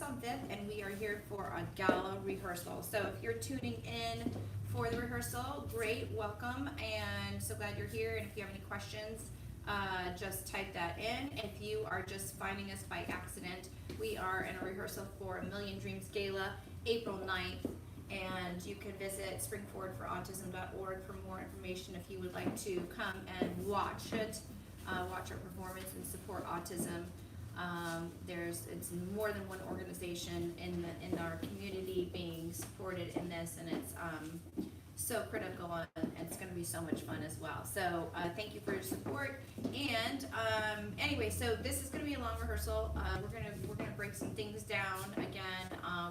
on 5th, and we are here for a gala rehearsal. So if you're tuning in for the rehearsal, great, welcome, and so glad you're here. And if you have any questions, just type that in. If you are just finding us by accident, we are in a rehearsal for A Million Dreams Gala, April 9th, and you can visit springforwardforautism.org for more information if you would like to come and watch it, watch our performance and support autism. It's more than one organization in our community being supported in this, and it's so critical, and it's going to be so much fun as well. So thank you for your support. And anyway, so this is going to be a long rehearsal. We're gonna break some things down again.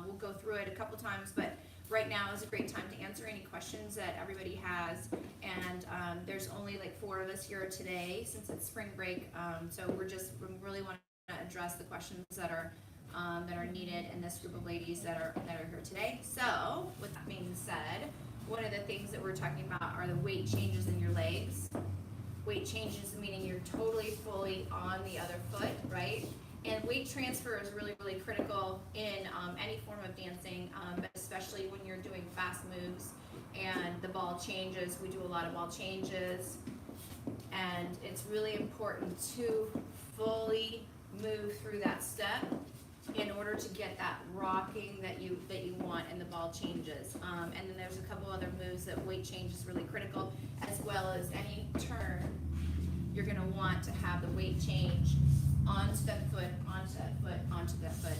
We'll go through it a couple times, but right now is a great time to answer any questions that everybody has. And there's only like 4 of us here today since it's spring break. So we really want to address the questions that are needed in this group of ladies that are here today. So with that being said, one of the things that we're talking about are the weight changes in your legs. Weight changes meaning you're totally fully on the other foot, right? And weight transfer is really, really critical in any form of dancing, but especially when you're doing fast moves and the ball changes. We do a lot of ball changes, and it's really important to fully move through that step in order to get that rocking that you want in the ball changes. And then there's a couple other moves that weight change is really critical, as well as any turn. You're going to want to have the weight change onto that foot, onto that foot, onto that foot,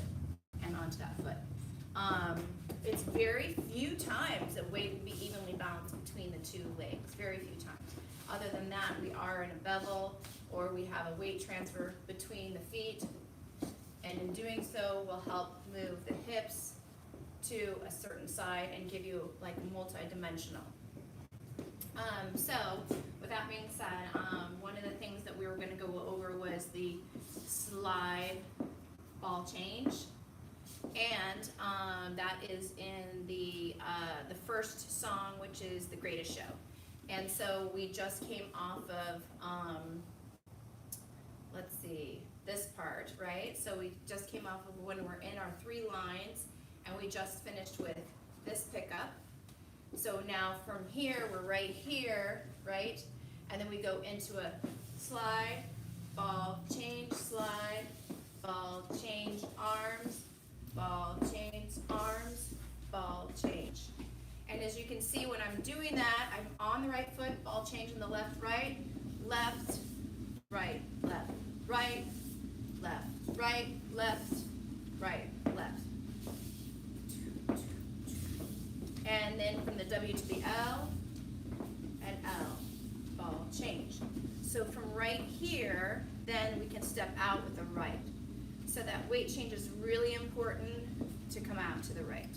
and onto that foot. It's very few times that weight will be evenly balanced between the 2 legs. Very few times. Other than that, we are in a bevel, or we have a weight transfer between the feet. And in doing so, will help move the hips to a certain side and give you like multi-dimensional. So with that being said, one of the things that we were going to go over was the slide ball change, and that is in the first song, which is The Greatest Show. And so we just came off of let's see, this part, right? So we just came off of when we're in our 3 lines, and we just finished with this pickup. So now from here, we're right here, right? And then we go into a slide, ball, change, slide, ball, change, arms, ball, change, arms, ball, change. And as you can see, when I'm doing that, I'm on the right foot, ball change in the left, right, left, right, left, right, left, right, left, right, left. And then from the W to the L, and L, ball change. So from right here, then we can step out with the right. So that weight change is really important to come out to the right.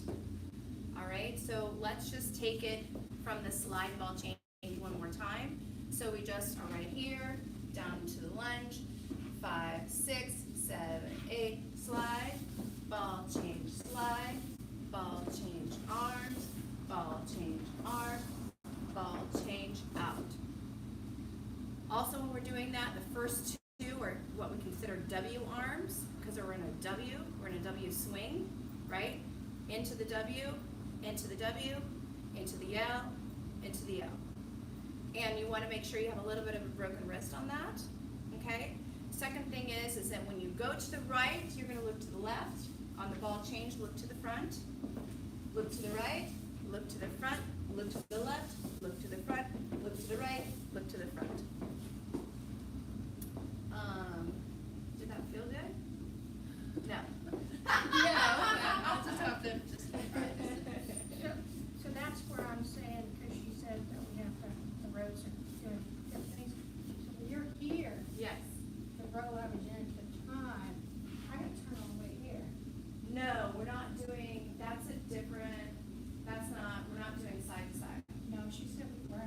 All right, so let's just take it from the slide ball change one more time. So we just are right here, down to the lunge, 5, 6, 7, 8, slide, ball change, slide, ball change, arms, ball change, arm, ball change, out. Also, when we're doing that, the first 2 are what we consider W arms, because we're in a W, we're in a W swing, right? Into the W, into the W, into the L, into the L. And you want to make sure you have a little bit of a broken wrist on that, okay? Second thing is that when you go to the right, you're going to look to the left. On the ball change, look to the front, look to the right, look to the front, look to the left, look to the front, look to the right, look to the front. Did that feel good? No. I'll just have to so that's where I'm saying, because she said that we have the rows are doing different things. So when you're here, Yes. the row I was in at the time, I got to turn all the way here. No, we're not doing, we're not doing side to side. No, she said we were.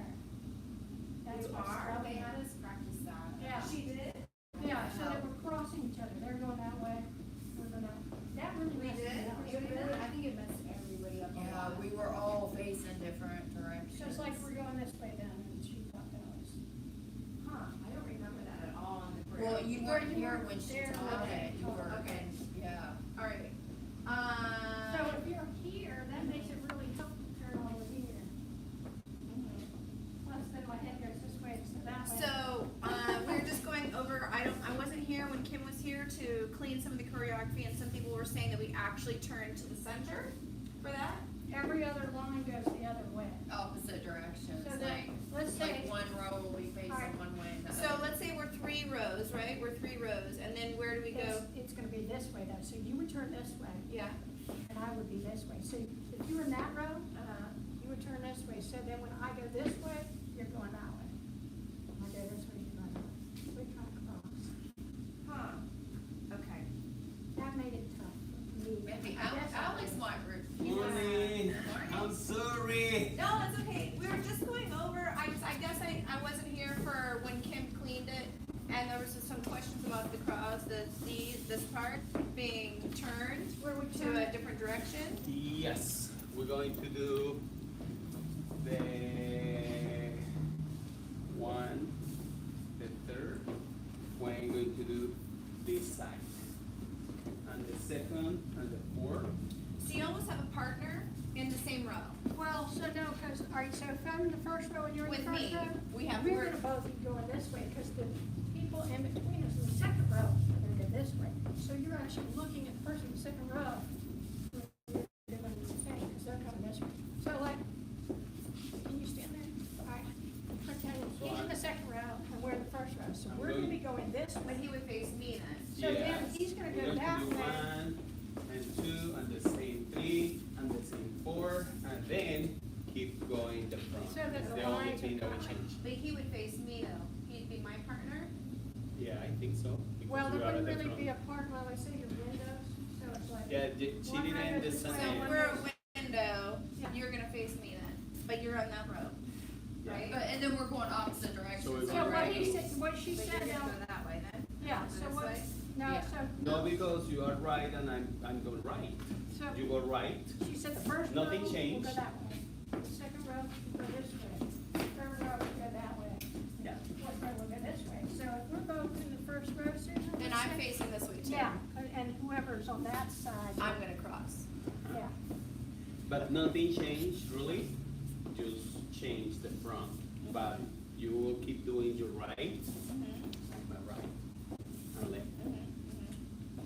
That's You what's are? wrong. They had us practice that. Yeah. She did? Yeah, so they were crossing each other. They're going that way. We're going that. That really We messed did? me up. It really, I think it messed everybody up. Yeah, we were all facing different directions. So it's like we're going this way down, and she thought that was. Huh, I don't remember that at all on the Well, choreography. you weren't here when she There, taught okay, it. You were, okay. yeah. All right. we're saying that we actually turn to the center for that? Every other line goes the other way. Opposite directions, So then, let's say, like one row will be facing Alright. one way and the So other. let's say we're 3 rows, right? We're 3 rows, and then where do we go? it's gonna be this way though, so you would turn this way, Yeah. and I would be this way. So if you were in that row, you would turn this way, so then when I go this way, you're going that way. When I go this way, you're going that way. We kind of cross. Huh. Okay. That made it tough for me. Maybe I guess I Alex did. might. Morning. I'm sorry. No, that's okay. We were just going over, I guess I wasn't here for when Kim cleaned it, and there was just some questions about the cross, this part being turned Where we to turn a it. different direction. Yes, we're going to do the one, the third. We're going to do this side, and the second, and the fourth. So you almost have a partner in the same row. Well, so no, because, all right, so if I'm in the first row and you're in the With first me, row, we have, we're gonna both be going this way, because the people in between us in the second row are gonna go this way. So you're actually looking at the person in the second row. When you're doing the thing, because they're coming this way. So like, can you stand there? All right. Pretend he's in the second row and we're in the first row, so I'm we're gonna going- be going this but way. he would face me then. So then he's gonna go We're that going to do way. 1 and 2 and the same 3 and the same 4, and then keep going the front. So that It's the the only lines thing are that will coming. change. But he would face me though. He'd be my partner. Yeah, I think so. because Well, there we are at wouldn't the really front. be a part, well, I say your windows, so it's like. Yeah, she one row didn't goes this way, So decide. one we're goes- a window, Yeah. you're gonna face me then, but you're on that row, Yeah. right? But, and then we're going opposite directions. So we're So going what right. he said, what she But said, you're gonna now, go that way then? yeah, Go so this what, way? no, Yeah. so. No, because you are right and I'm going right. So, You go right. she said the first row Nothing will go changed. that way, the second row will go this way, third row will go that way, Yeah. fourth row will go this way. So if we're both in the first row, Susan. Then let's I'm say- facing this way too. Yeah, and whoever's on that side. I'm gonna cross. Yeah, But nothing changed really. Just change the front. But you will keep doing your right, my right, and left.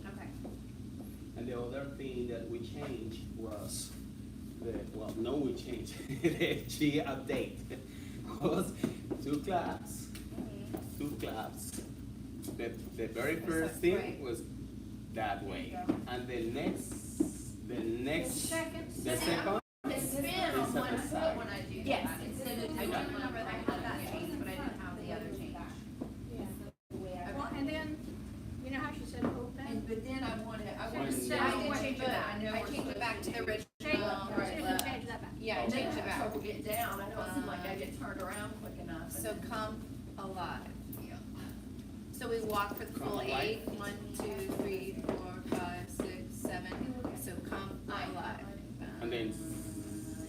Okay. And the other thing that we changed was we changed. She update was 2 claps. 2 claps. The very first thing right. was that way, There you go. and the next, the second. the second. I spin It's on at one the foot side. when I do Yes. that, instead of I doing do one remember that I foot had that and change, but I didn't have the other change. Yeah. Well, and then, you know how she said open? but then I wanted, I So wanted. the to second I know did one- change it but back. I know I we're changed it back to the supposed original. Change, Right, Susan left. changed that back. Yeah, I And then changed I it have back. trouble getting down, I know it seems like I get turned around quick enough. So come alive. Yeah. So we walk for the full Come alive. 8. 1, 2, 3, 4, 5, 6, 7. So come alive. And then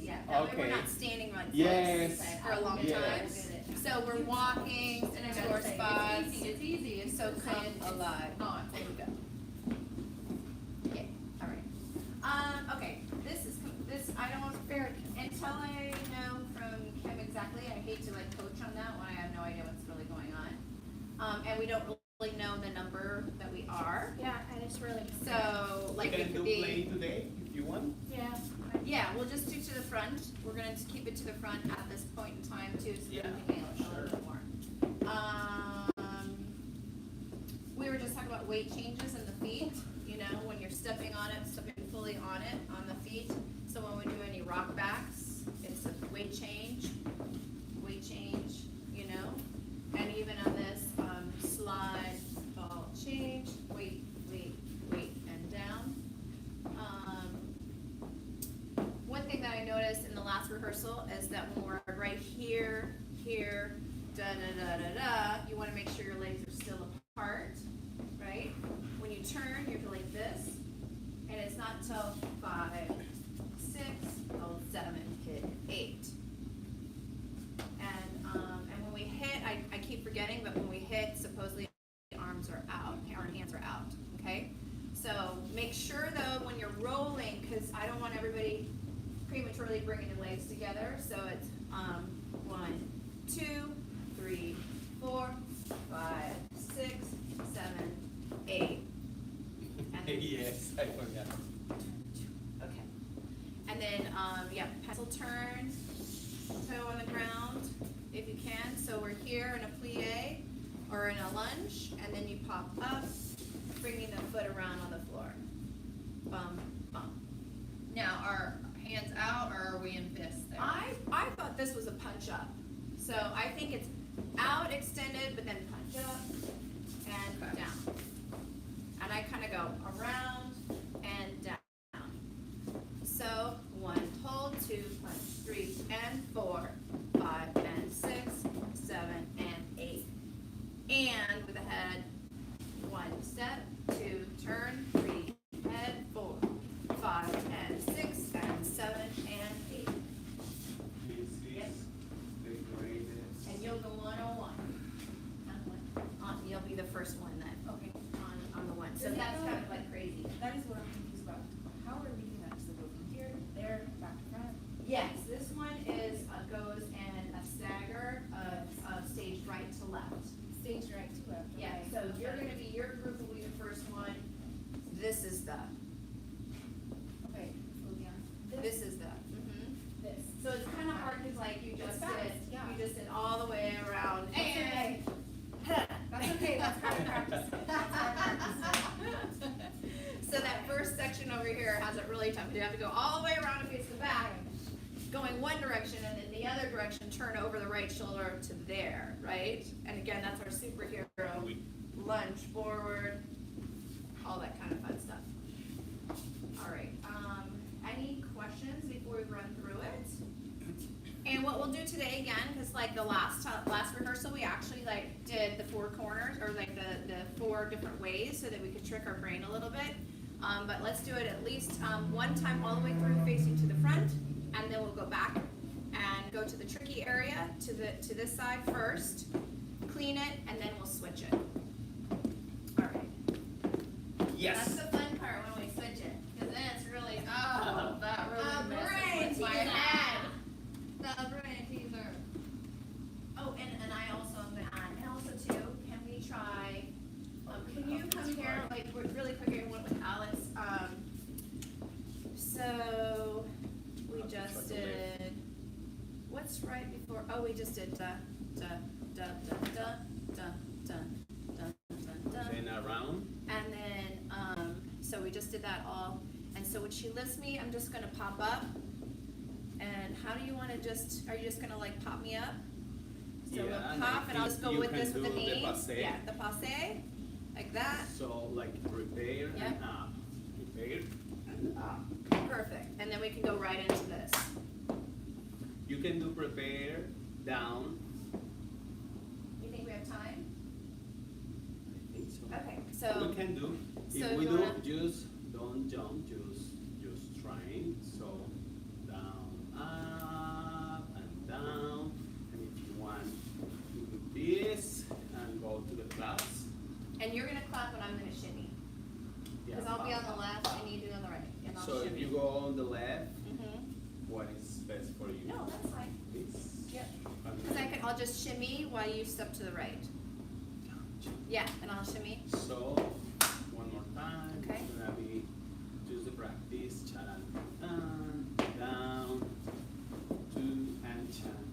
Yeah, that way we're Okay. not standing on Yes. for a long Yes. time. So we're walking into our spots. It's easy, So come alive. not. There we go. Yeah, all right. Okay, this, I don't, Very. until I know from Kim exactly, I hate to like coach on that when I have no idea what's really going on. And we don't really know the number that we are, Yeah, and it's really. so like we it can could do play be, today if you want. Yeah. yeah, we'll just do to the front. We're gonna keep it to the front at this point in time too, so Yeah, that we can nail it a little sure. bit more. We were just talking about weight changes in the feet, you know, when you're stepping on it, stepping fully on it, on the feet. So when we do any rock backs, it's a weight change, you know? And even on this, slide, ball change, weight, and down. One thing that I noticed in the last rehearsal is that when we're right here, you wanna make sure your legs are still apart, right? When you turn, you have to like this, and it's not until 5, 6, 7, 8. And when we hit, I keep forgetting, but when we hit, supposedly arms are out, our hands are out, okay? So make sure though, when you're rolling, cause I don't want everybody prematurely bringing the legs together, so it's, 1, 2, 3, 4, 5, 6, 7, 8. And Yes, I forgot. Okay. And then, pencil turn, toe on the ground, if you can. So we're here in a plie or in a lunge, and then you pop up, bringing the foot around on the floor. Bum, bum. Now, are hands out or are we in fists there? I thought this was a punch up. So I think it's out, extended, but then punch up and Okay. down. And I kind of go around and down. So 1, hold, 2, punch, 3 and 4, 5 and 6, 7 and 8. And with the head, 1 step, 2, turn, 3, head, 4, 5 and 6 and 7 and 8. This is Yep. the greatest. And you'll go 101. You'll be the first one then. Okay. On the one. So Does that's that kind go- of like crazy. That is what I'm confused about. How are we doing that? Does it go from here, there, back to front? Yes, this one is, goes in a stagger of stage right to left. Stage right to left. Yeah, okay. so you're gonna be, your group will be the first one. This is the, Okay, so yeah. this is the. This. So it's kind of hard because like you just It's fast, did, yeah. you just did all the way around That's okay. That's okay, that's how I practice. That's how I practice. So that first section over here has it really tough. You have to go all the way around and face the back, going one direction, and then the other direction, turn over the right shoulder to there, right? And again, that's our superhero lunge forward, all that kind of fun stuff. All right, any questions before we run through it? And what we'll do today again, because like the last rehearsal, we actually like did the 4 corners, or like the 4 different ways, so that we could trick our brain a little bit. But let's do it at least one time all the way through, facing to the front, and then we'll go back and go to the tricky area to this side first, clean it, and then we'll switch it. All right. Yes. That's the fun part when we switch it, because then it's really That really brain messes with my teaser. head. The brain teaser. Oh, and I also am gonna add, and also too, can we try, can you come here, like, really quick, everyone with Alex, so, we just did, what's right before, we just did da, da, da, da, da, da, da, da, da, da. Then around. And then, so we just did that all, and so when she lifts me, I'm just gonna pop up. And how do you wanna are you just gonna like pop me up? So Yeah, we'll and pop, I and I'll think just go you with can this with the do the knee. passe. Yeah, the passe, like that, So like prepare Yep. and up. Prepare and up. perfect, and then we can go right into this. You can do prepare, down. You think we have time? I think so. Okay, We so, can do. so If we you do, wanna- just don't jump, just trying. So down, up and down. And if you want, you do this and go to the class. and you're gonna clap and I'm gonna shimmy, Yeah, cause I'll be on the pop, left pop. and you do on the right, and I'll So shimmy. if you go on the left, Mhm. what is best for you? No, that's fine, This. yep, cause I'll just shimmy while you step to the right. Yeah, and I'll shimmy. So, one more time. Okay. It's gonna be just the practice. Charan, down, 2, and charan,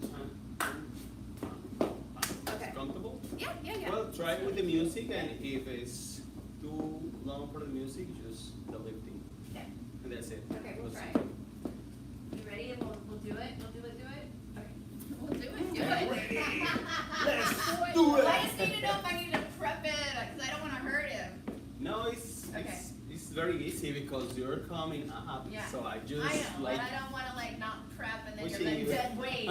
Okay. Comfortable? Yeah, yeah, yeah. Well, try it with the music, and if it's too long for the music, just the lifting. Okay. And that's it. Okay, we'll That's try it. it. You ready? And we'll do it? We'll do it, Okay. We'll do it. Do Get it. ready. Let's do it. I just need to know if I need to prep it, cause I don't wanna hurt him. No, it's Okay. it's very easy because you're coming up. Yeah. So I just I know, like. but I don't wanna like not prep and then you're Pushing like you. dead weight.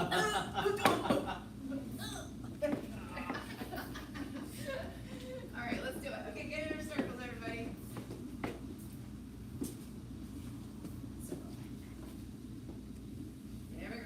Alright, let's do it. Okay, get in your circles, everybody. There we go.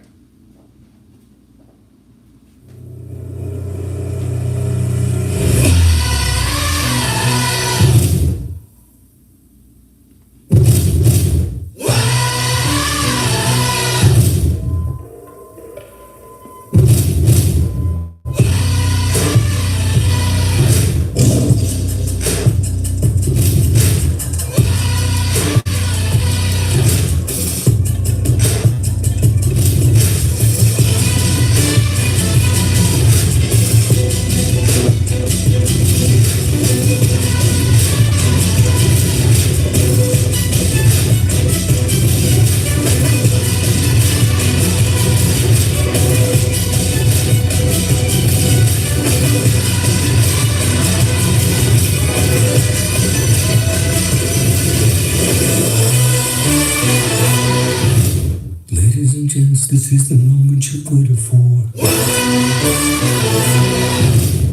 chance, this is the moment you've waited for.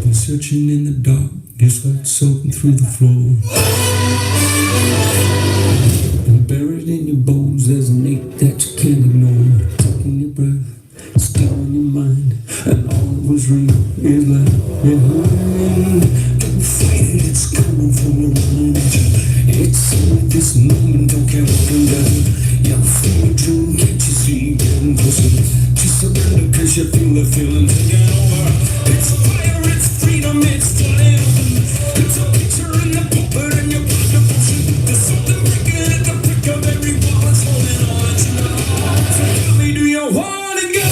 Been searching in the dark, it's like soaking through the floor. And buried in your bones, there's an ache that you can't ignore. Taking your breath, stealing your mind, and all that was real is left behind. Don't fight it, it's coming from your mind. It's only this moment, don't care what can does. You're feeling dream, can't you see getting closer? Just surrender cause you feel the feeling taking over. It's fire, it's freedom, it's flying open. It's a picture in the puppet and your blood devotion. There's something breaking at the prick of every wall that's holding on that you know. So tell me, do you wanna go?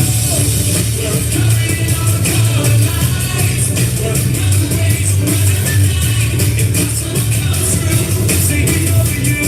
We're carrying on the color lights. We're not waiting for the night. Impossible comes through, it's taking over you.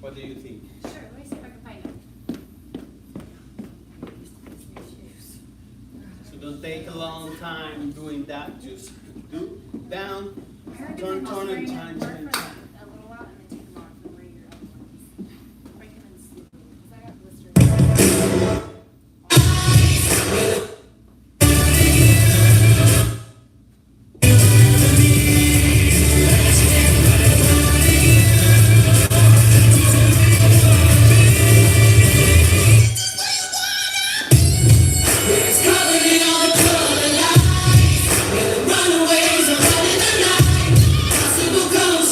What do you think? Sure, let me see if I can find it. So don't take a long time doing that. Just do down, I heard turn, it's turn, and almost turn, ready to turn. work for a little while and then take them off and wear your other ones. Break them in sleep, 'cause I got blisters.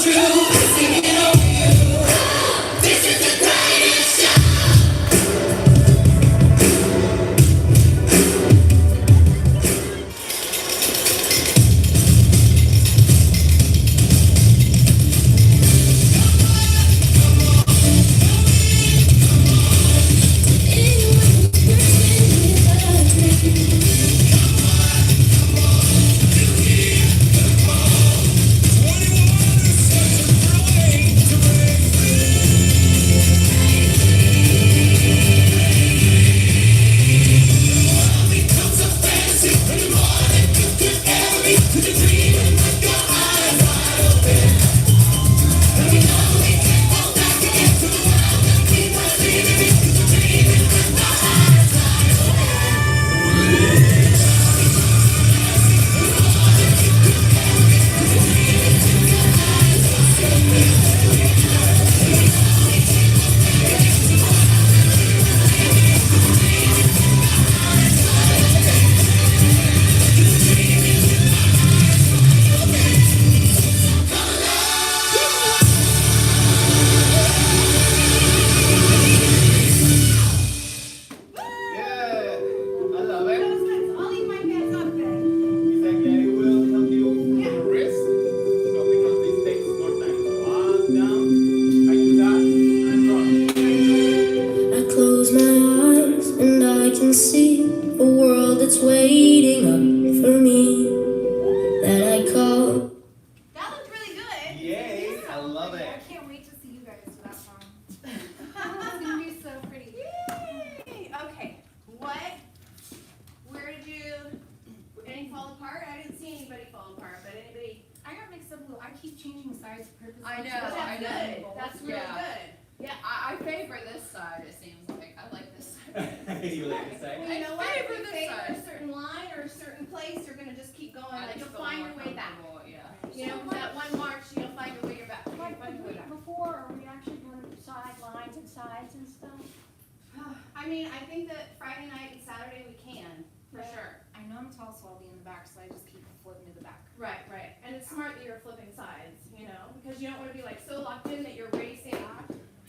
True. waiting up for me that I call. That looked really good. Yay, I love it. I can't wait to see you guys to that song. It's gonna be so pretty. Yay! Okay, where did you, any fall apart? I didn't see anybody fall apart, but anybody? I got mixed up a little. I keep changing sides purposely. I know, That's I know. good, that's really Yeah. good. Yeah, I favor this side, it seems like. I like this side. You like to say? Well, you know what, if favor you this favor side. a certain line or a certain place, you're gonna just keep going, I like, just you'll feel find more your way back. comfortable, yeah. You know, that one march, you'll find your way back, you'll Like find the your way week back. before, are we actually doing sidelines and sides and stuff? I mean, I think that Friday night and Saturday we can, for Yeah. sure. I know I'm tall, so I'll be in the back, so I just keep flipping to the back. Right, right, and it's smart that you're flipping sides, you know, because you don't wanna be like so locked in that you're racing,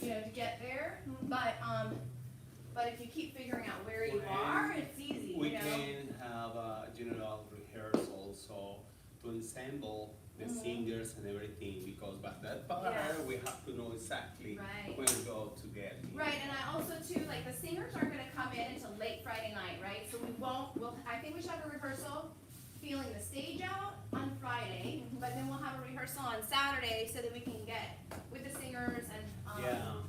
you know, to get there, but if you keep figuring out where you are, it's easy, We you know? can have a general rehearsal, so to ensemble the Mhm. singers and everything, because by that part, Yeah. we have to know exactly Right. when we go to get. Right, and I also too, like, the singers aren't gonna come in until late Friday night, right? So I think we should have a rehearsal, feeling the stage out on Friday, but then we'll have a rehearsal on Saturday so that we can get with the singers Yeah.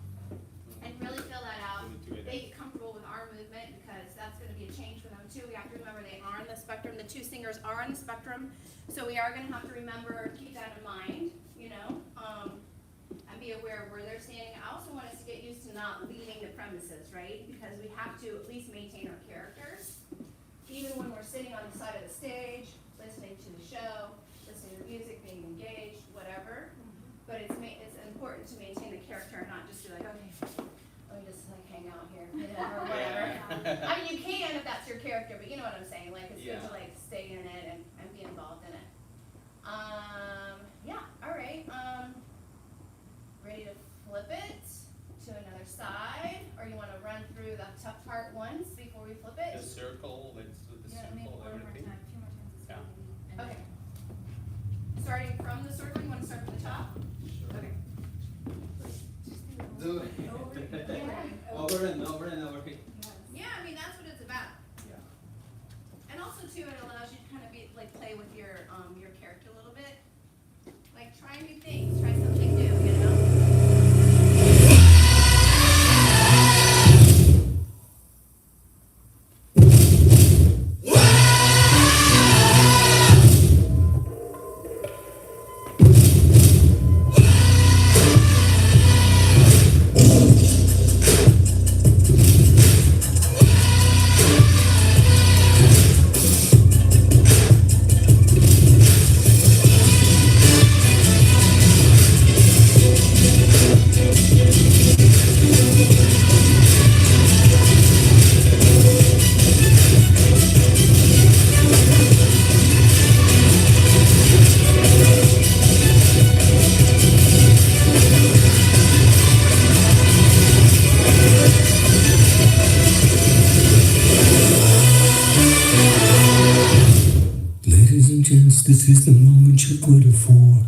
and really fill that out. Put it together. They get comfortable with our movement, because that's gonna be a change for them too. We have to remember they are on the spectrum, the two singers are on the spectrum, so we are gonna have to remember, keep that in mind, you know? And be aware of where they're standing. I also want us to get used to not leaving the premises, right? Because we have to at least maintain our characters, even when we're sitting on the side of the stage, listening to the show, listening to music, being engaged, whatever. But it's important to maintain the character and not just be like, okay, let me just like hang out here, you know, or whatever. I mean, you can if that's your character, but you know what I'm saying, like, it's good to Yeah. like stay in it and be involved in it. Yeah, all right, ready to flip it to another side, or you wanna run through the tough part once before we flip The it? circle, let's do the Yeah, maybe circle, one more everything. time, a few more times. Is Yeah. fine. And Okay. then- Starting from the circle, you wanna start from the top? Sure. Okay. Do it. Over and over. Over and over and over again. Yes. Yeah, I mean, that's what it's about. Yeah. And also too, it allows you to kind of be, like, play with your character a little bit. Like, try new things, try something new, you know? Ladies and gents, this is the moment you've waited for.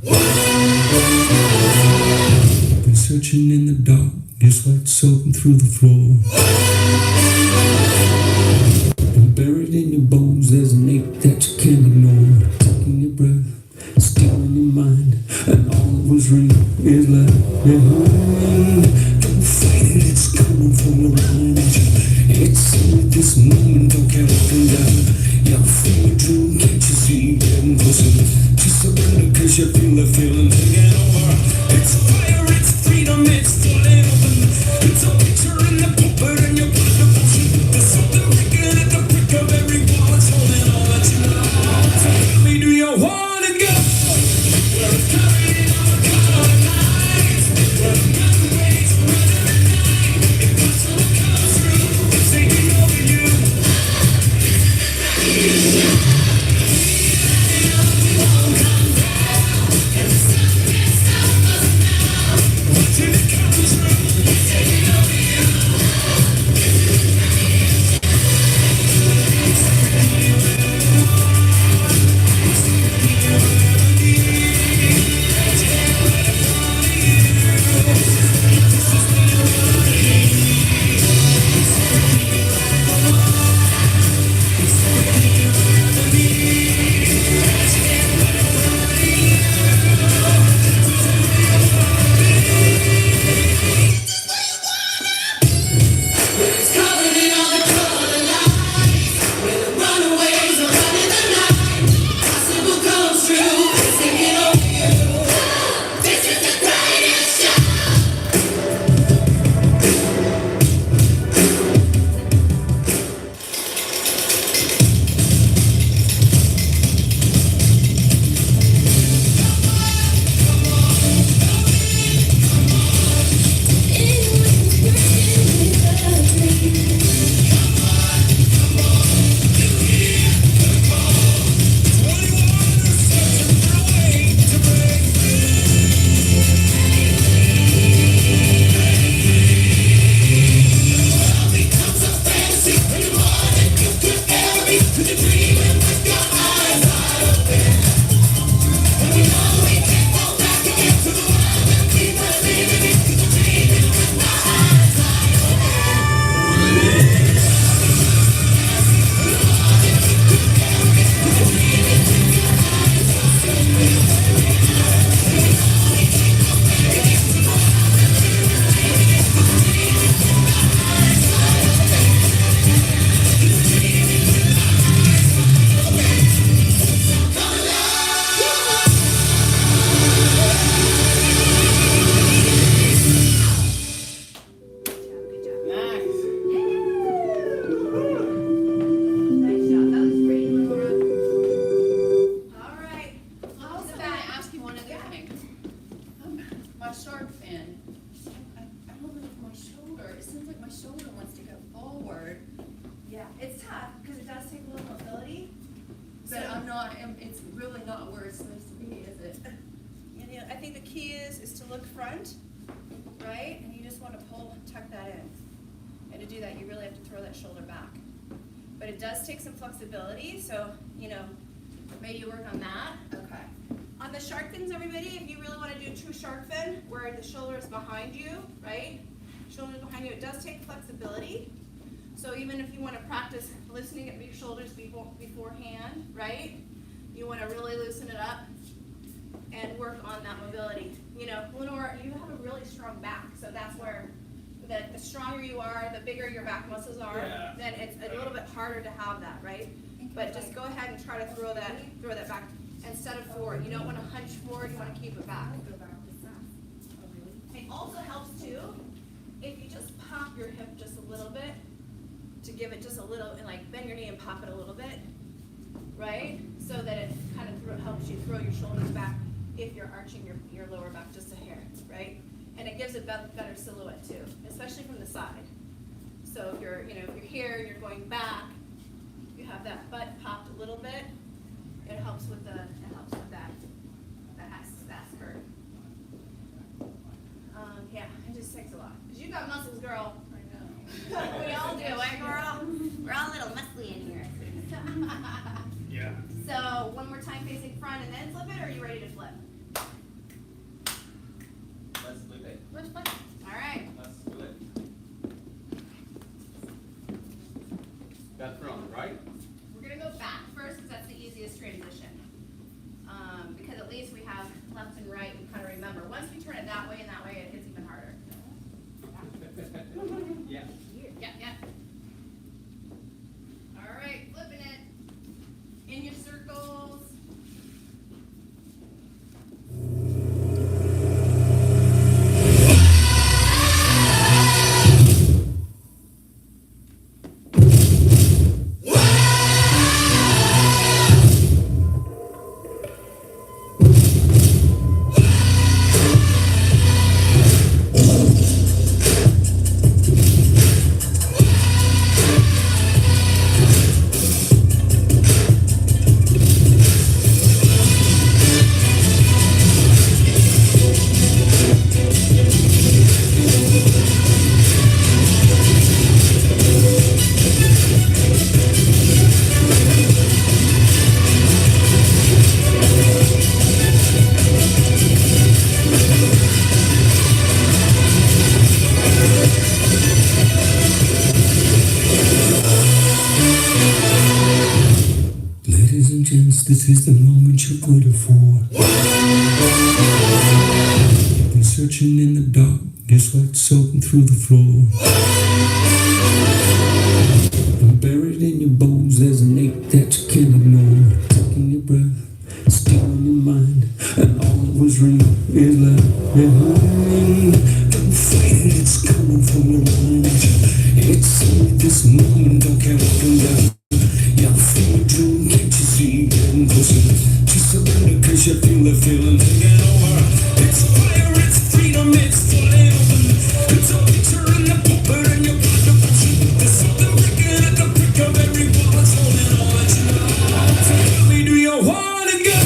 Been searching in the dark, your sweat soaking through the floor. And buried in your bones, there's an ache that you can't ignore. Taking your breath, stealing your mind, and all that was real is left behind. Don't fight it, it's coming from around you. It's in this moment, don't care up and down. You're feeling dream, can't you see? Getting closer to surrender, cause you feel the feeling taking over. It's fire, it's freedom, it's flying open. It's a picture in the puppet and your blood devotion. There's something breaking at the brick of every wall. It's holding all that you know. So tell me, do you wanna go? Where it's carrying on the color night? Where not, it's really not where it's supposed to be, is it? And, I think the key is to look front, right? And you just want to tuck that in. And to do that, you really have to throw that shoulder back. But it does take some flexibility, so, maybe you work on that. Okay. On the shark fins, everybody, if you really want to do a true shark fin, where the shoulder is behind you, right? Shoulder is behind you, it does take flexibility. So even if you want to practice loosening up your shoulders beforehand, right? You want to really loosen it up and work on that mobility. Lenore, you have a really strong back, so that's where the stronger you are, the bigger your back muscles are, then it's a little bit harder to have that, right? But just go ahead and try to throw that back instead of forward. You don't want to hunch forward, you want to keep it back. It also helps too if you just pop your hip just a little bit to give it just a little, and like bend your knee and pop it a little bit, right? So that it kind of helps you throw your shoulders back if you're arching your lower back just a hair, right? And it gives a better silhouette too, especially from the side. So if you're here and you're going back, you have that butt popped a little bit. It helps with that skirt. Yeah, it just takes a lot. Cause you got muscles, girl. I know. We all do, right, girl? We're all a little muscly in here. Yeah. So one more time facing front and then flip it, or are you ready to flip? Let's flip it. Let's play. All right. Let's flip. That front, right? We're gonna go back first because that's the easiest transition. Because at least we have left and right, we kind of remember. Once we turn it that way and that way, it gets even harder. Yeah. Yeah. All right, flipping it. In your circles. Ladies and gents, this is the moment you've waited for. You've been searching in the dark, guess what's soaking through the floor? And buried in your bones, there's an ache that you can't ignore. Taking your breath, stealing your mind, and all that was real is left behind. Don't fight it, it's coming from your mind. It's only this moment, don't care what can down. Yeah, feel a dream, can't you see, getting closer. Just surrender, cause you feel the feeling taking over. It's fire, it's freedom, it's fully open. It's a picture in the puppet and your blood devotion. There's something breaking at the prick of every wall that's holding all that you know. So really, do you wanna go?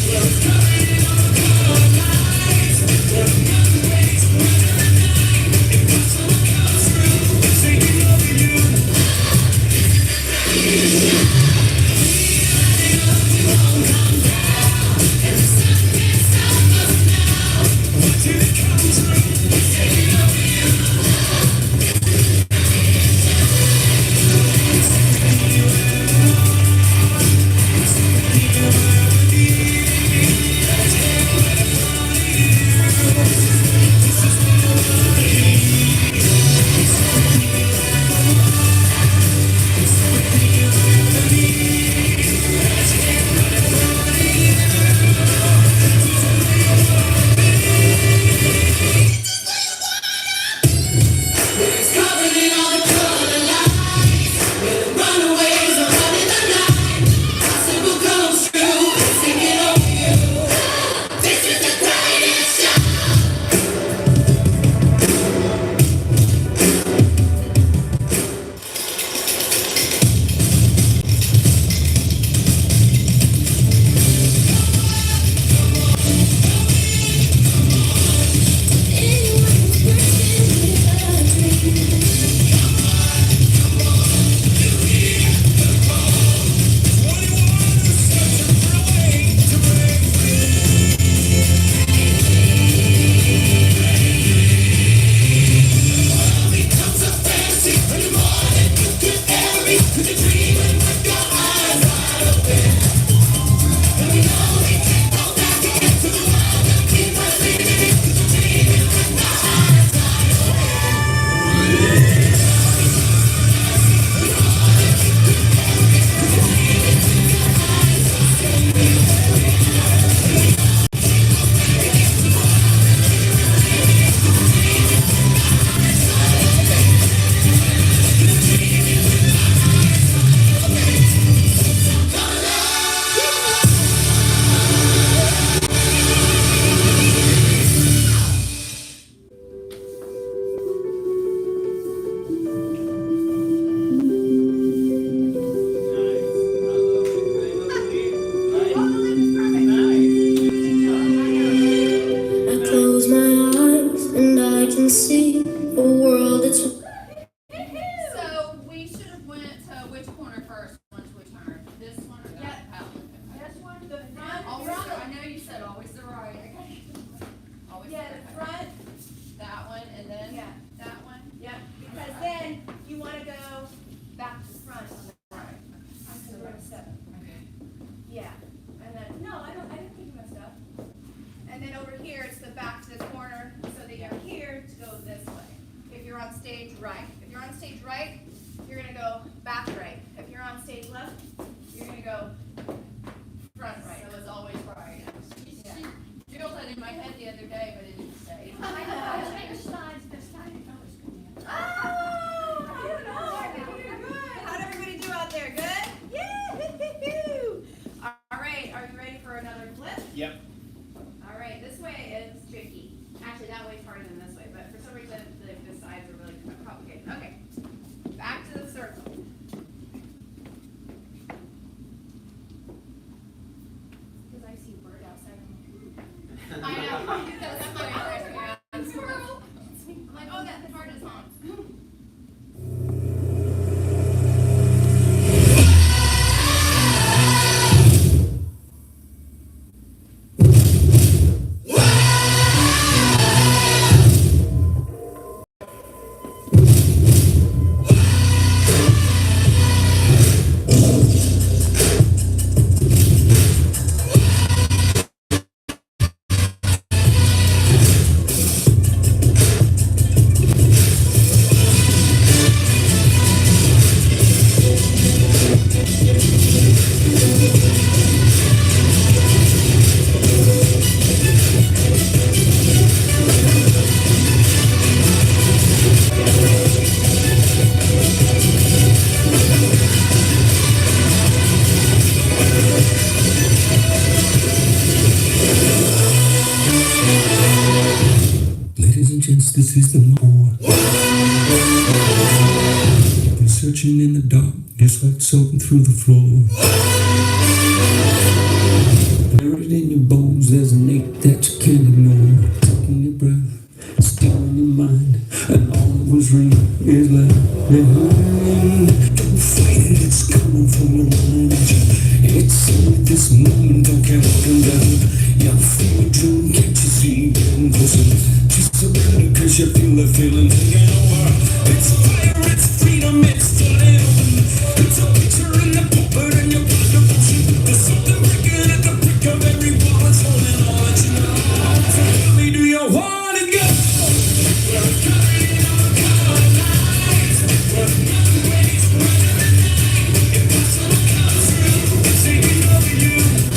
Well, it's coming on a couple of nights. Well, the gun waits, whether or not it comes through. It's taking over you. It's other day, but it didn't stay. I know, change sides this time, you know it's good. Oh, you're good. How'd everybody do out there? Good? Yeah. All right, are you ready for another flip? Yep. All right, this way is tricky. Actually, that way's harder than this way, but for some reason, the sides are really complicated. Okay, back to the circle. Because I see bird outside. I know, that's my other squirrel. I'm like, oh, that part is on. Ladies and gents, this is the Lord. Been searching in the dark, just like soaking through the floor. Buried in your bones, there's an ache that you can't ignore. Taking your breath, stealing your mind, and all that was real is left behind. Don't fight it, it's coming from your mind. It's in this moment, don't care what can down. You feel a dream, can't you see it getting closer? Just surrender, cause you feel the feeling taking over. It's fire, it's freedom, it's the living. It's a picture in the puppet and your blood devotion. There's something breaking at the brick of every wall. It's holding all that you know. So tell me, do you wanna go? We're carrying our colors. We're not waiting for the night. Impossible comes through. It's taking over you.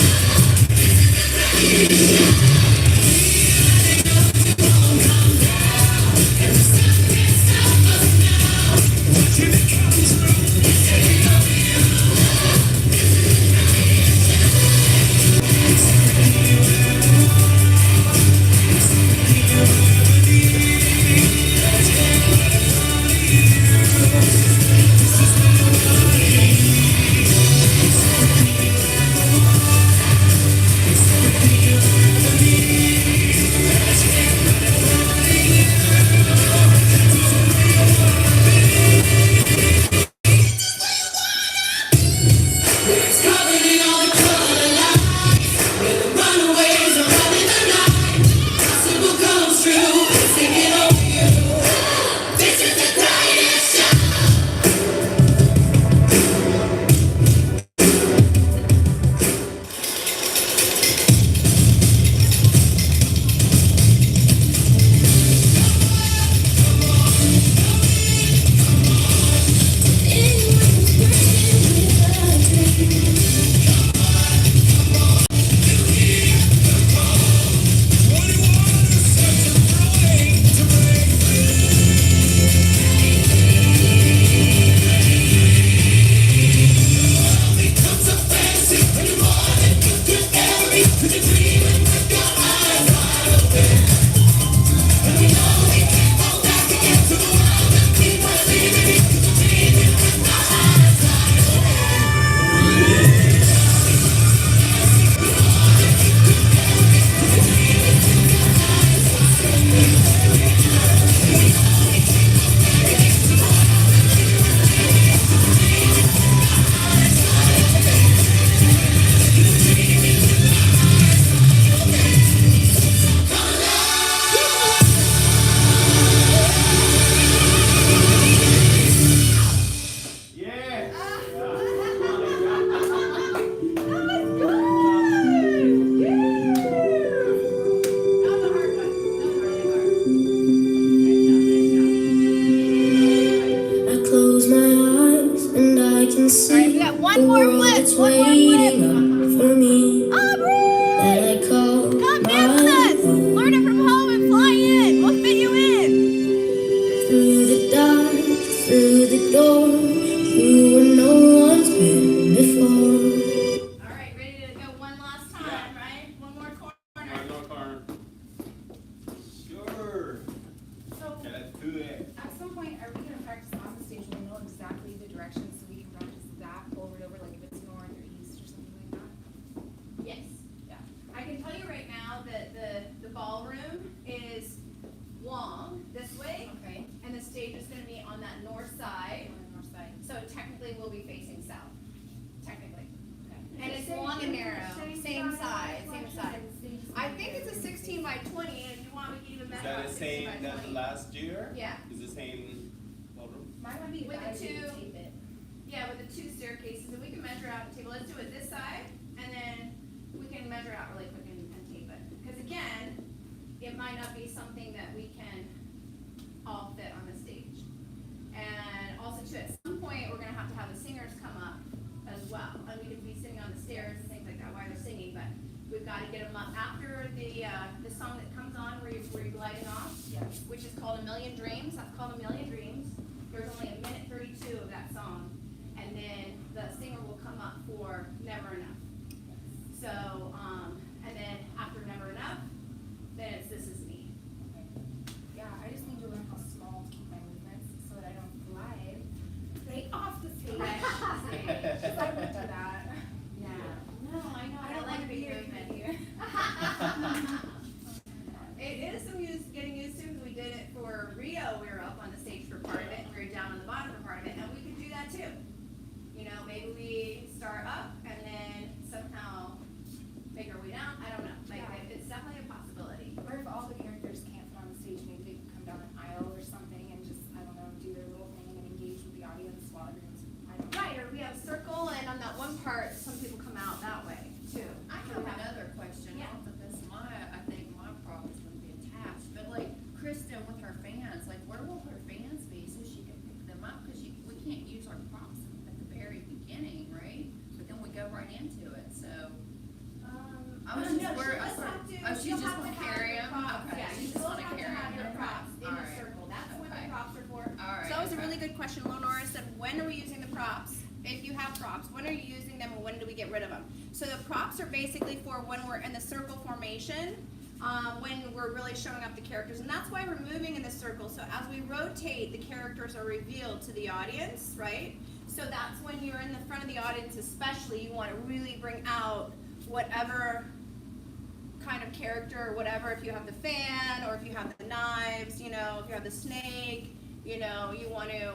ballroom is long this way, Okay. and the stage is gonna be on that north side. On the north side. So technically, we'll be facing south, technically. Okay. And it's Same- long and narrow, same size, size, same reflection, size. and same I size. think it's a 16 by 20, and if you want, we can even Is measure that out the 16 by same 20. that last year? Yeah. Is the same ballroom? Mine would be With the if I two- didn't tape it. Yeah, with the two staircases, and we can measure out the table. Let's do it this side, and then we can measure out really quick and tape it. Because again, it might not be something that we can all fit on the stage. And also too, at some point, we're gonna have to have the singers come up as well. And we could be sitting on the stairs and things like that while they're singing, but we've gotta get them up after the song that comes on where you're gliding off, Yes. which is called A Million Dreams. That's called A Million Dreams. There's only 1:32 of that song. And then the singer will come up for Never Enough. So, and then after Never Enough, then it's This Is Me. Yeah, I just need to learn how small to keep my movements so that I don't glide right off the stage. Because I would do that. Yeah. No, I know. I don't like big being movement. here. It is some getting used to, because we did it for Rio. We were up on the stage for part of it, and we were down on the bottom for part of it, and we could do that too. You know, maybe we start up and then somehow make our way down. I don't know. Like, Yeah. it's definitely a possibility. Or if all the characters can't fit on the stage, maybe they can come down an aisle or something and just, I don't know, do their little thing and engage with the audience while everyone's, I don't know. Right, or we have a circle, and on that one part, some people come out that way too. I have another question, Yeah. not that this, I think my props would be attached, but like Kristen with her fans, like where will her fans be so she can pick them up? Cause we can't use our props at the very beginning, right? But then we go right into it, so. I was just No, worried- she'll just have to, oh, she's she'll just have to gonna have carry your 'em? props. Okay, Yeah, she's you just will gonna have to carry have 'em. your props in the Alright. circle. That's what Okay. the props are for. Alright, So that was a okay. really good question. Lenora said, when are we using the props? If you have props, when are you using them and when do we get rid of them? So the props are basically for when we're in the circle formation, when we're really showing up the characters. And that's why we're moving in the circle. So as we rotate, the characters are revealed to the audience, right? So that's when you're in the front of the audience especially, you want to really bring out whatever kind of character or whatever, if you have the fan or if you have the knives, you know, if you have the snake, you know, you want to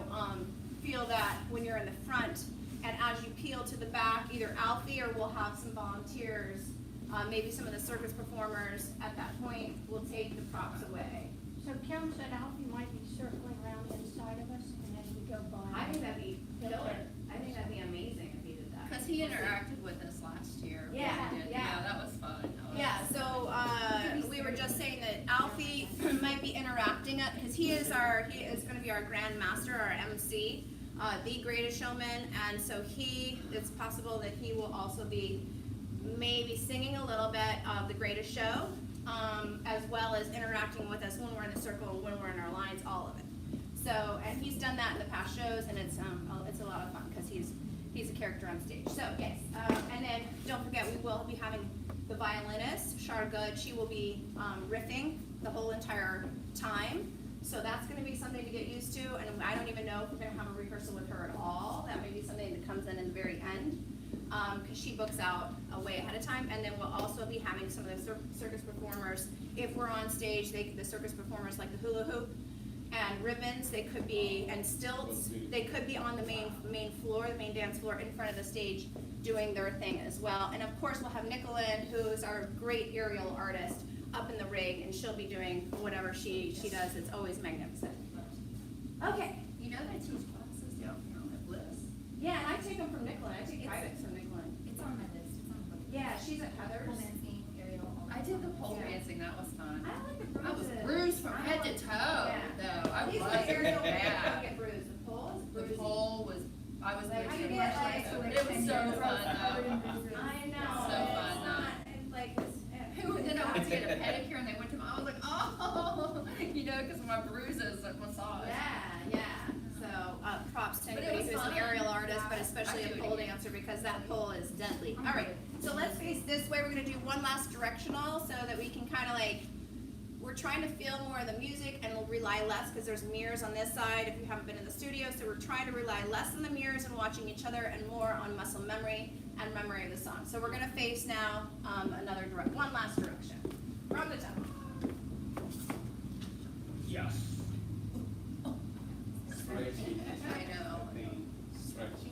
feel that when you're in the front. And as you peel to the back, either Alfie or we'll have some volunteers, maybe some of the circus performers at that point will take the props away. So Kim said Alfie might be circling around inside of us, and as we go by. I think that'd be killer. I think that'd be amazing if he did that. Cause he interacted with us last year. when Yeah, we did. yeah. That was fun. That was- Yeah, so, we were just saying that Alfie might be interacting, because he is gonna be our Grand Master, our MC, the Greatest Showman, and so it's possible that he will also be maybe singing a little bit of The Greatest Show, as well as interacting with us when we're in the circle, when we're in our lines, all of it. So, and he's done that in the past shows, and it's a lot of fun, because he's a character on stage. So, yes, and then, don't forget, we will be having the violinist, Shar Good. She will be riffing the whole entire time. So that's gonna be something to get used to, and I don't even know if we're gonna have a rehearsal with her at all. That may be something that comes in the very end, because she books out way ahead of time. And then we'll also be having some of the circus performers, if we're on stage, the circus performers like the hula hoop and ribbons, they could be, and stilts, they could be on the main floor, the main dance floor in front of the stage doing their thing as well. And of course, we'll have Nicolin, who's our great aerial artist, up in the rig, and she'll be doing whatever she does. It's always magnificent. Okay. You know they teach classes down here on the Bliss. Yeah, and I take them from Nicolin. I take privates from Nicolin. It's on my list, it's on my list. Yeah, she's at Heather's. Romancing, aerial, all I that. did the pole Yeah. dancing, that was fun. I don't like the I was bruises. bruised from head to toe, Yeah. though. I These was are aerial, don't bad. get bruised. The pole is The bruising. pole was, I was Like, bruised you so get, much, like, but it was so fun though. I know. So fun, It's though. not, it's like, Who, then I went to get a pedicure and they went to my, I was like, oh, you know, cause of my bruises, like massage. Yeah. So, props to But it anybody was who's an fun. aerial artist, but Yeah. especially I'd a do it pole again. dancer, because that pole is deadly. All right, so let's face this way. We're gonna do one last directional so that we can kind of like, we're trying to feel more of the music and we'll rely less, because there's mirrors on this side if you haven't been in the studio. So we're trying to rely less on the mirrors and watching each other, and more on muscle memory and memory of the song. So we're gonna face now one last direction from the top. Yes. Stretchy. I know. Stretchy.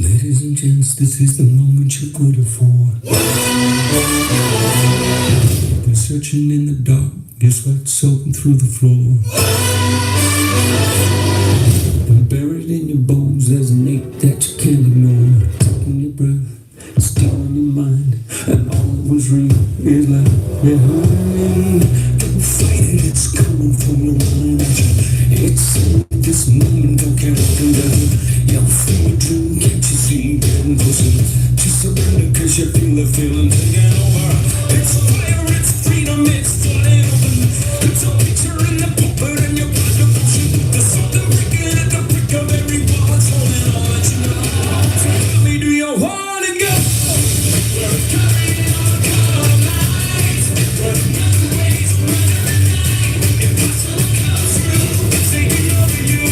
Ladies and gents, this is the moment you've waited for. Been searching in the dark, your sweat soaking through the floor. Been buried in your bones, there's an ache that you can't ignore. Taking your breath, stealing your mind, and all that was real is left behind. Don't fight it, it's coming from your mind. It's in this moment, don't care what can do. You'll feel a dream, can't you see, getting closer to surrender, cause you feel the feeling taking over. It's fire, it's freedom, it's flying open. It's a picture in the puppet and your blood devotion. There's something breaking at the brick of every wall, it's holding all that you know. So tell me, do you wanna go? We're carrying on a color light. We're running ways, running the night. Impossible comes through, it's taking over you.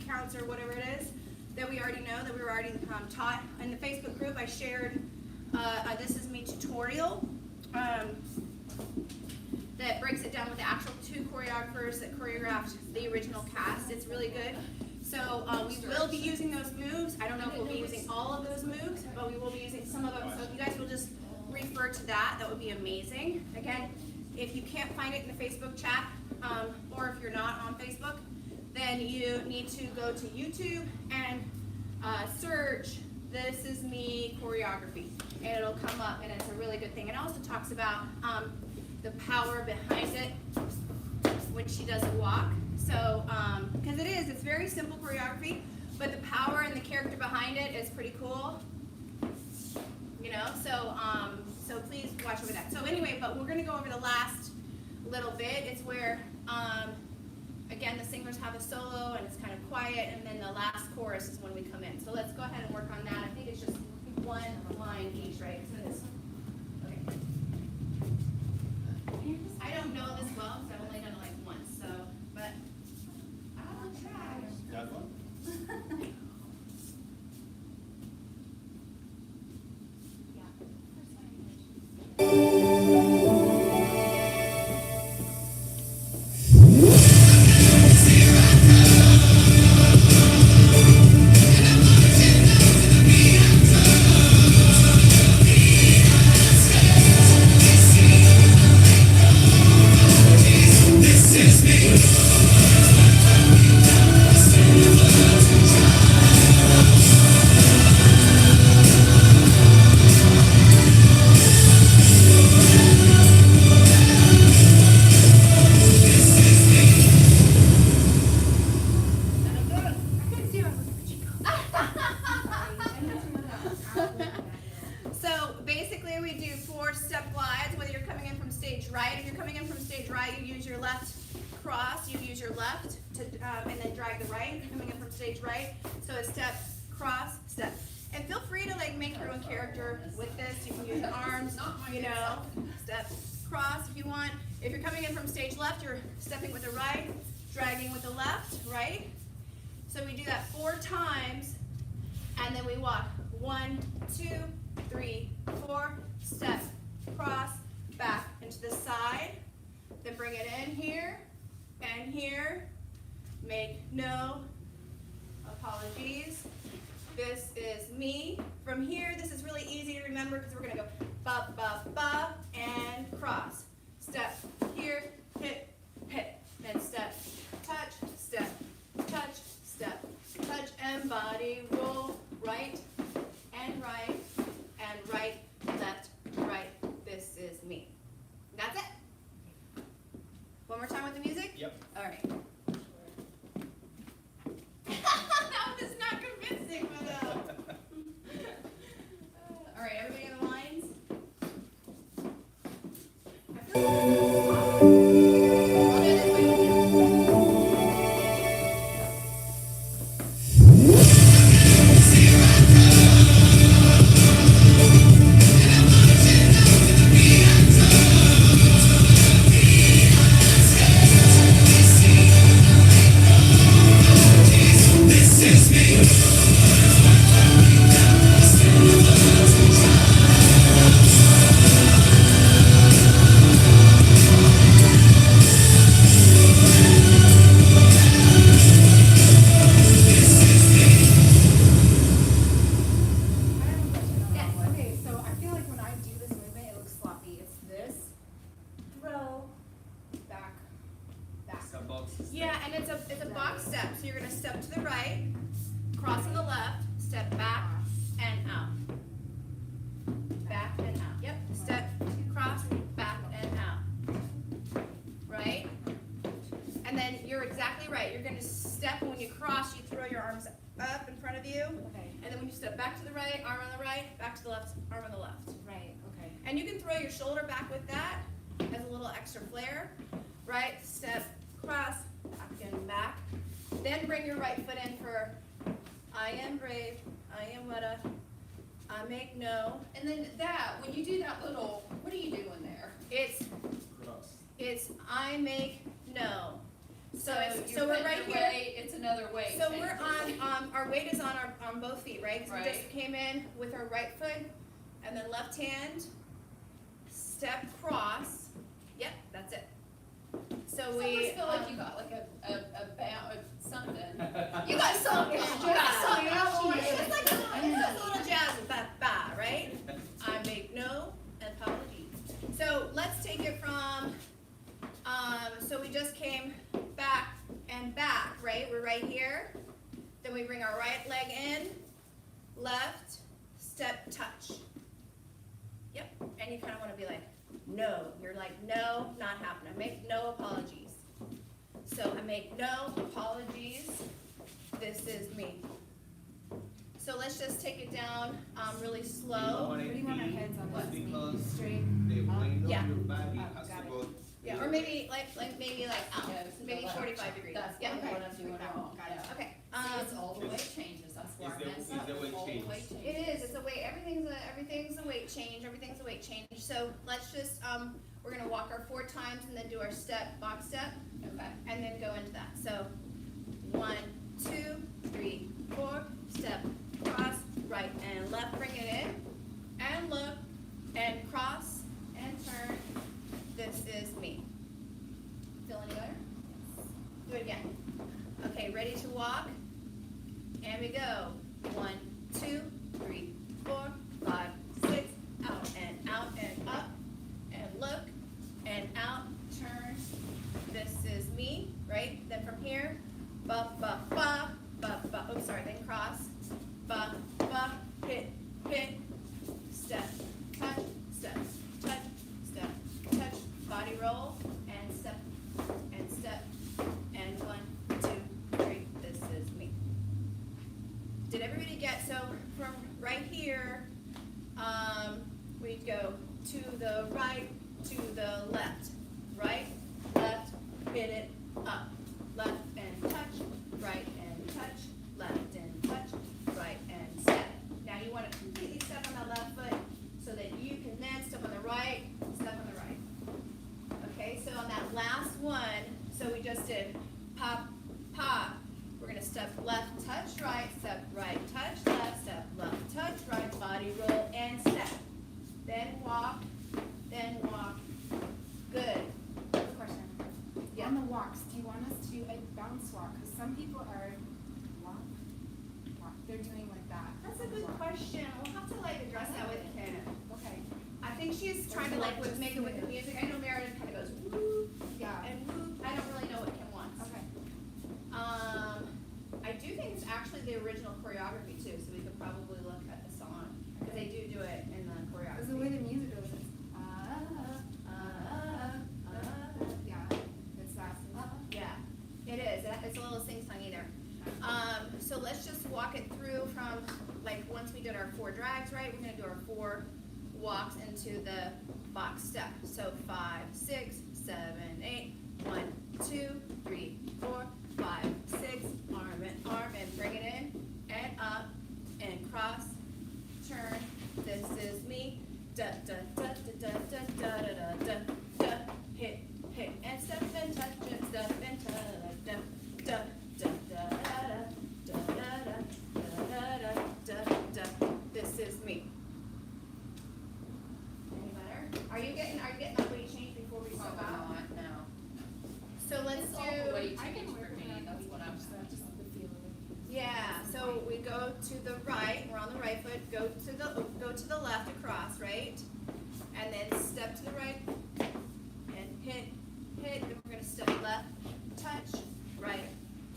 counts or whatever it is that we already know, that we were already taught. In the Facebook group, I shared a This Is Me tutorial that breaks it down with the actual two choreographers that choreographed the original cast. It's really good. So we will be using those moves. I don't know if we'll be using all of those moves, but we will be using some of them. So if you guys will just refer to that, that would be amazing. Again, if you can't find it in the Facebook chat, or if you're not on Facebook, then you need to go to YouTube and search "This Is Me Choreography," and it'll come up, and it's a really good thing. It also talks about the power behind it when she does a walk. So, because it's very simple choreography, but the power and the character behind it is pretty cool. You know, so please watch over that. So anyway, but we're gonna go over the last little bit. It's where, again, the singers have a solo and it's kind of quiet, and then the last chorus is when we come in. So let's go ahead and work on that. I think it's just one line each, right? So this, okay. I don't know this well because I've only done it like once, so, but I'll try. That one? So basically we do 4-step glides, whether you're coming in from stage right. If you're coming in from stage right, you use your left cross, you use your left to, and then drag the right. If you're coming in from stage right, so it's step, cross, step. And feel free to like make your own character with this. You can use your arms, you know, step, cross if you want. If you're coming in from stage left, you're stepping with the right, dragging with the left, right? So we do that 4 times, and then we walk 1, 2, 3, 4, step, cross, back into the side, then bring it in here, and here, make no apologies. This is me. From here, this is really easy to remember because we're gonna go ba, ba, ba, and cross. Step, here, hit, hit, then step, touch, step, and body roll, right, and right, left, right. This is me. That's it. One more time with the music? Yep. All right. That was not convincing, but all right, everybody on the lines? I feel like I'll do it this way with you. Yes, okay, so I feel like when I do this movement, it looks sloppy. It's this, throw, back, back. It's a box. Yeah, and it's a box step. So you're gonna step to the right, cross on the left, step back and out. Back and out. Yep. Step, cross, back and out. Right? And then you're exactly right. You're gonna step, and when you cross, you throw your arms up in front of you. Okay, And then when you step back to the right, arm on the right, back to the left, arm on the left. right, okay. And you can throw your shoulder back with that as a little extra flair. Right, step, cross, back and back. Then bring your right foot in for I am brave, I am what I make no. And then that, when you do that little, what are you doing there? It's I make no. So you're so we're putting right your here. weight, it's another weight. So we're on our weight is on both feet, right? So we Right. just came in with our right foot and then left hand, step cross. Yep, that's it. So Some of we us feel like you got like a bound, something. you got something. You got something. Jazz. It's like a little jazz with that ba, right? I make no apology. So let's take it from so we just came left, step, touch. Yep, and you kind of want to be like, no. You're like, no, not happening. I make no apologies. So I make no apologies. This is me. So let's just take it down really You know slow. what I What do you want our think? heads on It's this? because Straight? the weight of Yeah. your body Up, has got to it. go. Yeah, or maybe like maybe like out, Yeah, to the maybe left. 45 degrees. That's Yeah. what Okay. I'm doing wrong, yeah. Okay. See, it's all the weight changes, that's where I It's the- mess it's up. the weight All change. weight changes. It is. It's a weight. Everything's a weight change. Everything's a weight change. So let's just we're gonna walk our 4 times and then do our step, box step, Okay. and then go into that. So 1, 2, 3, 4. Step, cross, right and left. Bring it in, and look, and cross, and turn. This is me. Feel any better? Do it again. Okay, ready to walk? And we go. 1, 2, 3, 4, 5, 6. Out and up, and look, and out. Turn. This is me, right? Then from here, ba ba ba ba ba. Oh, sorry. Then cross. Ba ba. Hit. Step. Touch. Step. Touch. Step. Touch. Body roll and step. And step. And 1, 2, 3. This is me. Did everybody get, so from right here, we go to the right, to the left, right, left, hit it, up, left and touch, right and touch, left and touch, right and step. Now you want to completely step on that left foot so that you can then step on the right, step on the right. Okay, so on that last one, so we just did pop, pop. We're gonna step left, touch right, step right, touch left, step left, touch right, body roll and step. Then walk, good. Quick question. Yeah. On the walks, do you want us to do a bounce walk? Because some people are walk. They're doing like that. That's a good question. We'll have to like address that with Kim. Okay. I think she's trying to like make it with the music. I know Meredith kind of goes woo Yeah. and woo. I don't really know what Kim wants. Okay. I do think it's actually the original choreography too, so we could probably look at the song because they do it in the Because the way choreography. the music goes, it's yeah, it's that. Yeah, it is. It's a little sing-songy there. So let's just walk it through from, like, once we did our 4 drags, right, we're gonna do our 4 walks into the box step. So 5, 6, 7, 8, 1, 2, 3, 4, 5, 6, arm and bring it in, and up, and cross, turn, this is me, da, da, da, da, da, da, da, da, da, da, hit, and step and touch and step and touch, da, da, da, da, da, da, da, da, da, da, this is me. Any better? Are you getting that weight change before we step Probably out? not, no. So let's It's all the do, weight I change can for work with me, that. that's what I'm saying. Just the feel of it. yeah, so we go to the right, we're on the right foot, go to the left across, right? And then step to the right and hit, then we're gonna step left, touch, right,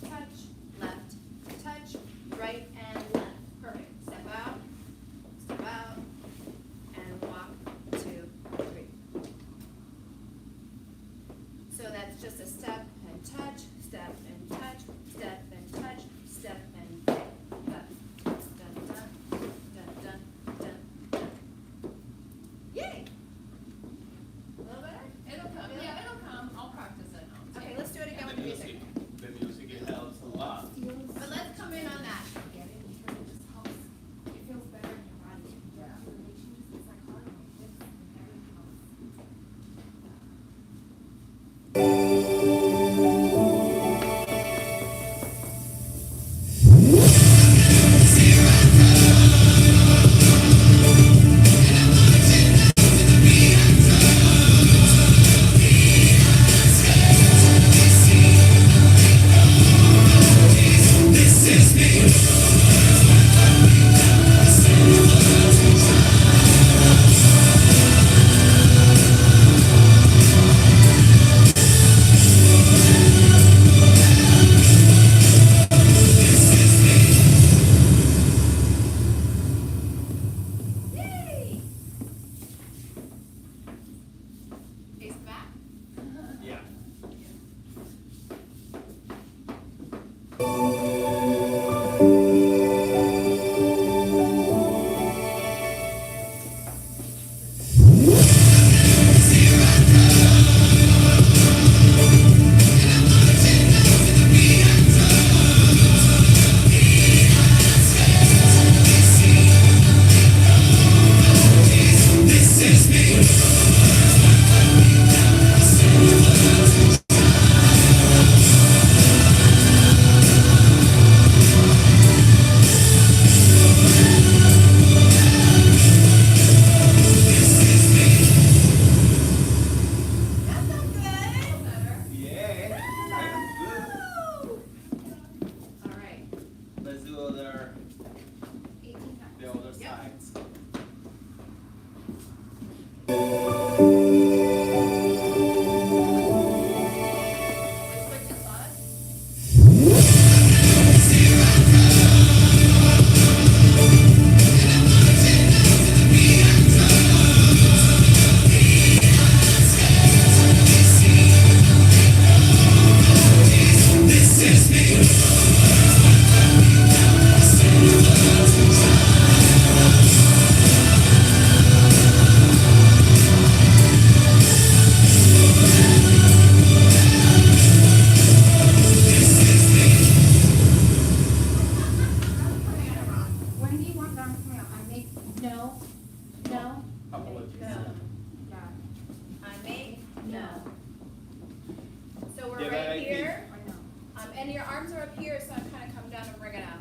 touch, left, touch, right and left. Perfect. Step out, and walk, 2, 3. So that's just a step and touch, step and touch, step and touch, step and hit. Dun, dun, dun, dun, dun, dun, dun. Yay! switch it up. When do you want them to come out? I make, no, no, Apologies. yeah, I make no. So we're Yeah, but right I here, I know. and your arms are up here, so I'm kind of come down and bring it out.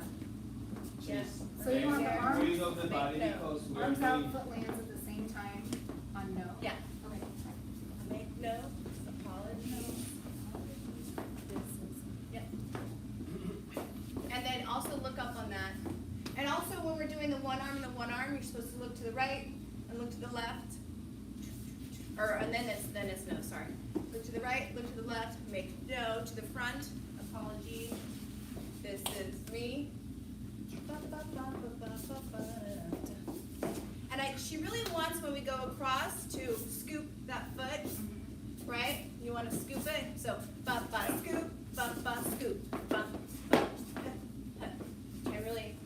Yes. So you want the Yeah. arms, Breathe off the body No. because we're arms out, doing. foot lands at the same time on no? Yeah. Okay. I make no apologies. Yep. And then also look up on that. And also when we're doing the one arm and the one arm, you're supposed to look to the right and look to the left. And then it's no, sorry. Look to the right, look to the left, make no, to the front, apology. This is me. And she really wants, when we go across, to scoop that foot, right? You want to scoop it, so scoop, scoop, and really,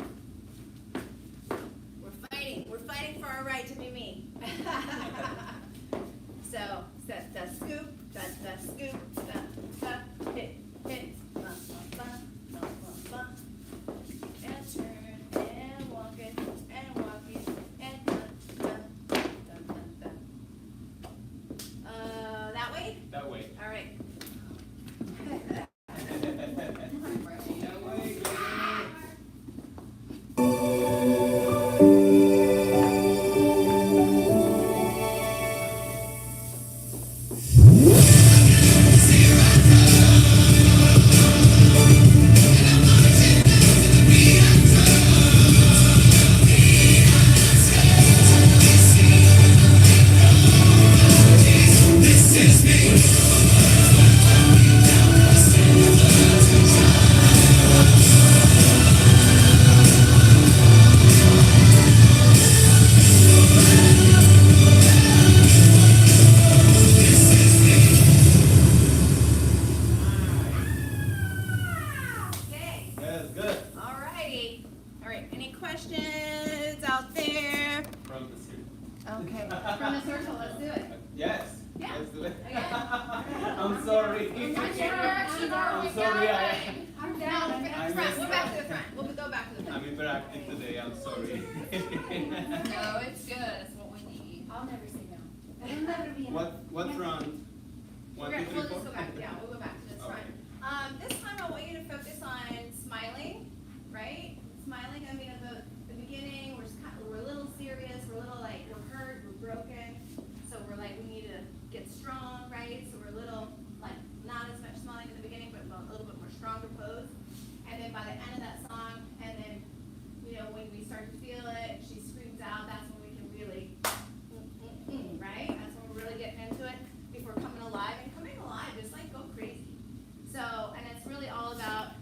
we're fighting for our right to be me. So, that's the scoop, that's the scoop, hit, and turn, and walk it, and that way? That way. All right. That way, go. Okay. That's good. All righty. All right. Any questions out there? From the circle. Okay. From the circle, let's do it. Yes. Yeah. Let's do it. Okay. I'm sorry. I'm sorry. I'm No, down. I front. missed We'll back that. to the front. We'll go back to the I'm front. interacting today. I'm sorry. No, it's good, it's what we need. I'll never say no. It'll never be enough. What front? We'll 1, 2, 3, just 4. go back. Yeah, we'll go back to this front. This time I want you to focus on smiling, right? Smiling. I mean, at the beginning, we're a little serious. We're a little like we're hurt. We're broken. So we're like we need to get strong, right? So we're a little like not as much smiling in the beginning, but a little bit more stronger pose. And then by the end of that song, and then when we start to feel it, she screams out. That's when we can really, right? That's when we're really getting into it. Before coming alive, and coming alive is like go crazy. So, and it's really all about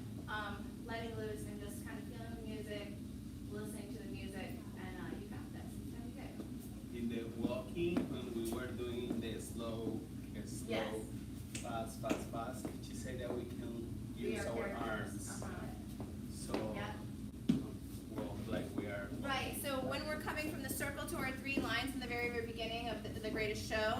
letting loose and just kind of feeling the music, listening to the music, and you got this. It's gonna be good. In the walking, when we were doing the slow, Yes. fast, she said that we can We use are our characters. arms. So, Yeah. well, like we are. Right, so when we're coming from the circle to our 3 lines in the very, very beginning of the greatest show,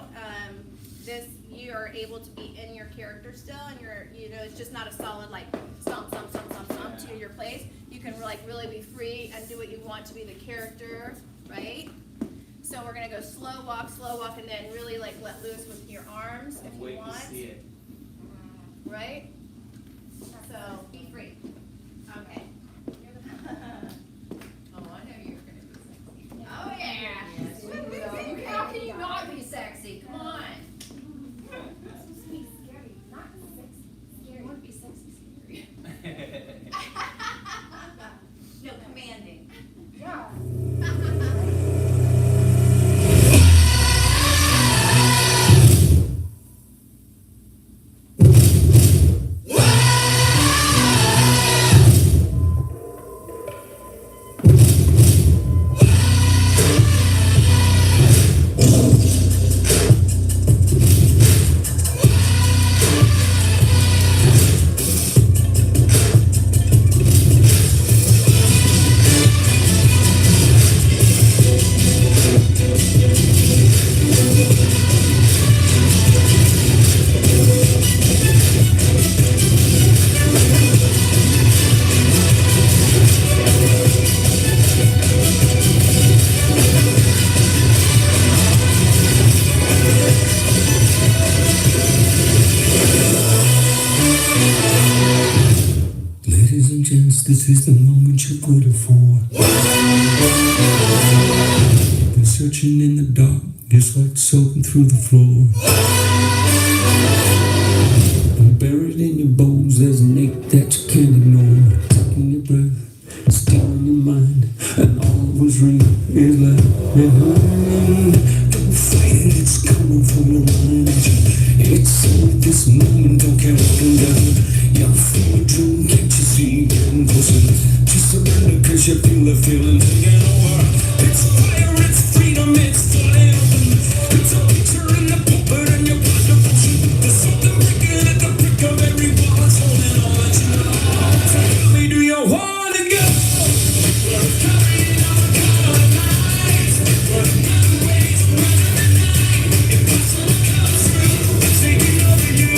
you are able to be in your character still, and it's just not a solid like stomp to your place. You can like really be free and do what you want to be the character, right? So we're gonna go slow walk, and then really like let loose with your arms if you Wait want, to see it. right? So be free. Okay. Oh, I know you're gonna be sexy. Oh yeah. How can you not be sexy? Come on. It's supposed to be scary, not sexy. You Scary. want to be sexy, scary. No, commanding. Yeah. this is the moment you've waited for. Been searching in the dark, your sweat soaking through the floor. And buried in your bones, there's an ache that you can't ignore. Taking your breath, stealing your mind, and all that was real is left behind. Don't fight it, it's coming from your mind. It's only this moment, don't care what can down. You're feeling dream, can't you see? Getting closer. Just surrender, cause you feel the feeling taking over. It's fire, it's freedom, it's flying open. It's a picture in the puppet and your blood devotion. There's something breaking at the brick of every wall. It's holding all that you know. So tell me, do you wanna go? We're coming on the night. We're running ways, running the night. Impossible comes through, it's taking over you.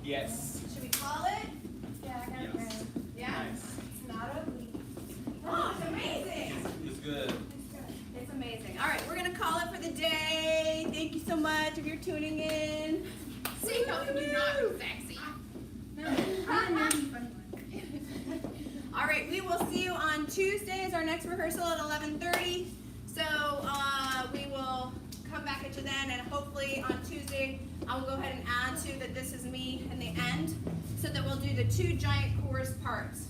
Yes. Should we call it? Yeah, I got it. Yes. Yeah? Nice. It's not ugly. Oh, it's amazing. It's good. It's good. It's amazing. All right, we're gonna call it for the day. Thank you so much if you're tuning in. See, how can you not be sexy? No, I'm a nerdy funny one. All right, we will see you on Tuesday as our next rehearsal at 11:30. So we will come back at you then, and hopefully on Tuesday I will go ahead and add to that this is me in the end, so that we'll do the two giant chorus parts.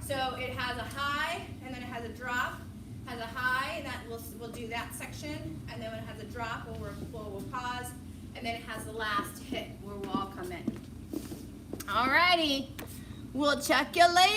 So it has a high and then it has a drop. Has a high, and that we'll do that section, and then when it has a drop, we'll pause, and then it has the last hit where we'll all come in. Alrighty, we'll check you later.